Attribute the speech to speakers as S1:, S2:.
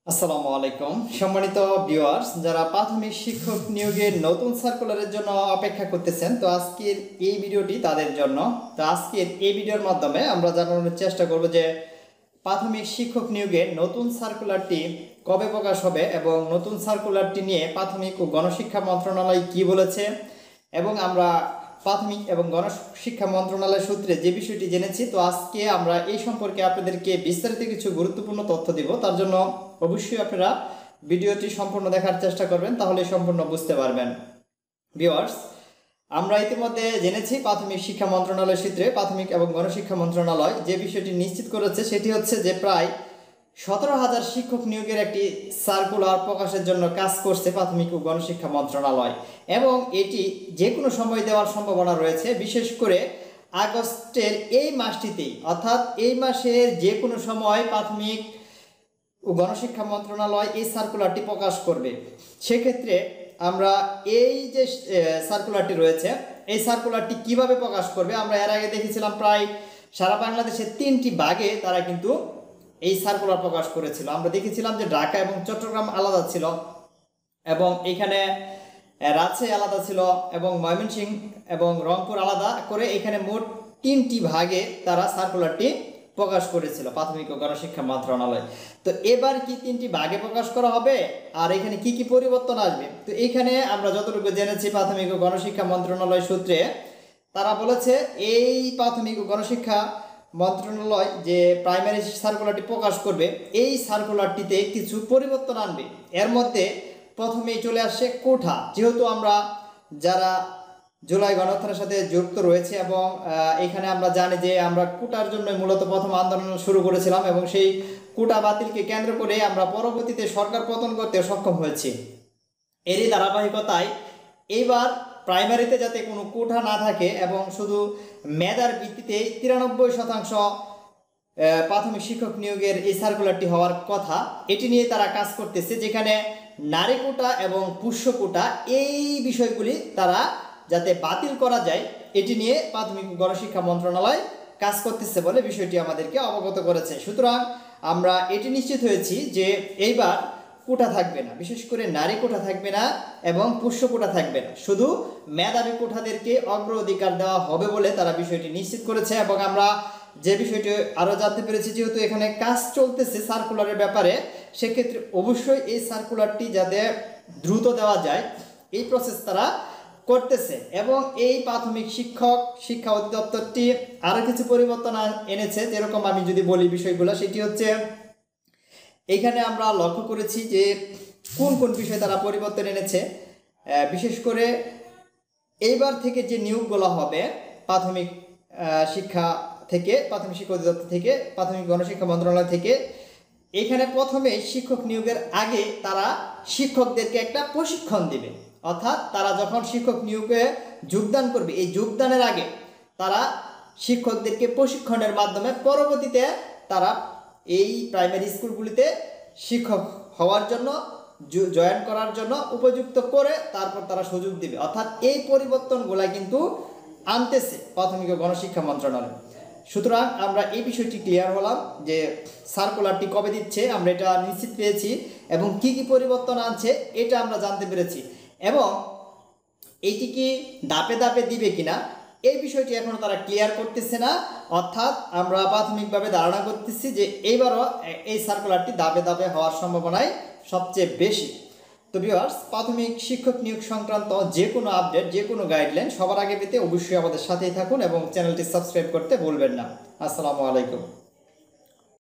S1: আসসালামু আলাইকুম সম্মানিত ভিউয়ার্স, যারা প্রাথমিক শিক্ষক নিয়োগের নতুন সার্কুলারের জন্য অপেক্ষা করতেছেন, তো আজকের এই ভিডিওটি তাদের জন্য। তো আজকের এই ভিডিওর মাধ্যমে আমরা জানানোর চেষ্টা করব যে প্রাথমিক শিক্ষক নিয়োগের নতুন সার্কুলারটি কবে প্রকাশ হবে এবং নতুন সার্কুলারটি নিয়ে প্রাথমিক ও গণশিক্ষা মন্ত্রণালয় কি বলেছে, এবং আমরা প্রাথমিক এবং গণশিক্ষা মন্ত্রণালয় সূত্রে যে বিষয়টি জেনেছি। তো আজকে আমরা এই সম্পর্কে আপনাদেরকে বিস্তারিত কিছু গুরুত্বপূর্ণ তথ্য দিব। তার জন্য অবশ্যই আপনারা ভিডিওটি সম্পূর্ণ দেখার চেষ্টা করবেন, তাহলে সম্পূর্ণ বুঝতে পারবেন। ভিউয়ার্স, আমরা ইতিমধ্যে জেনেছি প্রাথমিক শিক্ষা মন্ত্রণালয় সূত্রে প্রাথমিক এবং গণশিক্ষা মন্ত্রণালয় যে বিষয়টি নিশ্চিত করেছে সেটি হচ্ছে যে প্রায় 17,000 শিক্ষক নিয়োগের একটি সার্কুলার প্রকাশের জন্য কাজ করছে প্রাথমিক ও গণশিক্ষা মন্ত্রণালয়, এবং এটি যে কোনো সময় দেওয়ার সম্ভাবনা রয়েছে। বিশেষ করে আগস্টের এই মাসটিতেই, অর্থাৎ এই মাসের যে কোনো সময় প্রাথমিক ও গণশিক্ষা মন্ত্রণালয় এই সার্কুলারটি প্রকাশ করবে। সেক্ষেত্রে আমরা এই যে সার্কুলারটি রয়েছে, এই সার্কুলারটি কিভাবে প্রকাশ করবে, আমরা এর আগে দেখেছিলাম প্রায় সারা বাংলাদেশের 3টি ভাগে তারা কিন্তু এই সার্কুলার প্রকাশ করেছিল। আমরা দেখেছিলাম যে ঢাকা এবং চট্টগ্রাম আলাদা ছিল, এবং এখানে রাজশাহী আলাদা ছিল, এবং ময়মনসিংহ এবং রংপুর আলাদা করে এখানে মোট 3টি ভাগে তারা সার্কুলারটি প্রকাশ করেছিল প্রাথমিক ও গণশিক্ষা মন্ত্রণালয়। তো এবার কি 3টি ভাগে প্রকাশ করা হবে, আর এখানে কি কি পরিবর্তন আসবে? তো এখানে আমরা যতটুকু জেনেছি প্রাথমিক ও গণশিক্ষা মন্ত্রণালয় সূত্রে তারা বলেছে এই প্রাথমিক ও গণশিক্ষা মন্ত্রণালয় যে প্রাইমারি সার্কুলারটি প্রকাশ করবে, এই সার্কুলারটিতে কিছু পরিবর্তন আনবে। এর মধ্যে প্রথমেই চলে আসছে কোঠা। যেহেতু আমরা যারা জুলাই গণঅভ্যুত্থানের সাথে যুক্ত রয়েছে, এবং এখানে আমরা জানি যে আমরা কোটার জন্য মূলত প্রথম আন্দোলন শুরু করেছিলাম, এবং সেই কোটা বাতিলকে কেন্দ্র করে আমরা পরবর্তীতে সরকার পতন করতে সক্ষম হয়েছি। এরই ধারাবাহিকতায় এইবার প্রাইমারিতে যাতে কোনো কোঠা না থাকে এবং শুধু মেধার ভিত্তিতে 93% প্রাথমিক শিক্ষক নিয়োগের এই সার্কুলারটি হওয়ার কথা, এটি নিয়ে তারা কাজ করতেছে। যেখানে নারী কোটা এবং পুষ্য কোটা এই বিষয়গুলি তারা যাতে বাতিল করা যায়, এটি নিয়ে প্রাথমিক গণশিক্ষা মন্ত্রণালয় কাজ করতেছে বলে বিষয়টি আমাদেরকে অবগত করেছে। সুতরাং আমরা এটি নিশ্চিত হয়েছি যে এইবার কোটা থাকবে না, বিশেষ করে নারী কোটা থাকবে না এবং পুষ্য কোটা থাকবে না, শুধু মেধাবী কোটাদেরকে অগ্রাধিকার দেওয়া হবে বলে তারা বিষয়টি নিশ্চিত করেছে। এবং আমরা যে বিষয়টি আরও জানতে পেরেছি, যেহেতু এখানে কাজ চলতেছে সার্কুলারের ব্যাপারে, সেক্ষেত্রে অবশ্যই এই সার্কুলারটি যাতে দ্রুত দেওয়া যায় এই প্রসেস তারা করতেছে। এবং এই প্রাথমিক শিক্ষা অধিদপ্তরটি আরও কিছু পরিবর্তন এনেছে। যেরকম আমি যদি বলি বিষয়গুলো, সেটি হচ্ছে এইখানে আমরা লক্ষ্য করেছি যে কোন কোন বিষয়ে তারা পরিবর্তন এনেছে। বিশেষ করে এইবার থেকে যে নিয়োগগুলো হবে প্রাথমিক শিক্ষা থেকে, প্রাথমিক শিক্ষা অধিদপ্তর থেকে, প্রাথমিক গণশিক্ষা মন্ত্রণালয় থেকে, এখানে প্রথমে শিক্ষক নিয়োগের আগে তারা শিক্ষকদেরকে একটা প্রশিক্ষণ দিবে। অর্থাৎ তারা যখন শিক্ষক নিয়োগে যোগদান করবে, এই যোগদানের আগে তারা শিক্ষকদেরকে প্রশিক্ষণের মাধ্যমে পরবর্তীতে তারা এই প্রাইমারি স্কুলগুলিতে শিক্ষক হওয়ার জন্য, জয়েন করার জন্য উপযুক্ত করে তারপর তারা সুযোগ দিবে। অর্থাৎ এই পরিবর্তনগুলো কিন্তু আনতেছে প্রাথমিক ও গণশিক্ষা মন্ত্রণালয়। সুতরাং আমরা এই বিষয়টি ক্লিয়ার হলাম যে সার্কুলারটি কবে দিচ্ছে, আমরা এটা নিশ্চিত পেয়েছি, এবং কি কি পরিবর্তন আনছে এটা আমরা জানতে পেরেছি। এবং এইটি কি ধাপে ধাপে দিবে কিনা এই বিষয়টি এখনো তারা ক্লিয়ার করতেছে না। অর্থাৎ আমরা প্রাথমিকভাবে ধারণা করতেছি যে এইবারও এই সার্কুলারটি ধাপে ধাপে হওয়ার সম্ভাবনাই সবচেয়ে বেশি। তো ভিউয়ার্স, প্রাথমিক শিক্ষক নিয়োগ সংক্রান্ত যে কোনো আপডেট, যে কোনো গাইডলাইন সবার আগে পেতে অবশ্যই আমাদের সাথেই থাকুন এবং চ্যানেলটি সাবস্ক্রাইব করতে ভুলবেন না। আসসালামু আলাইকুম।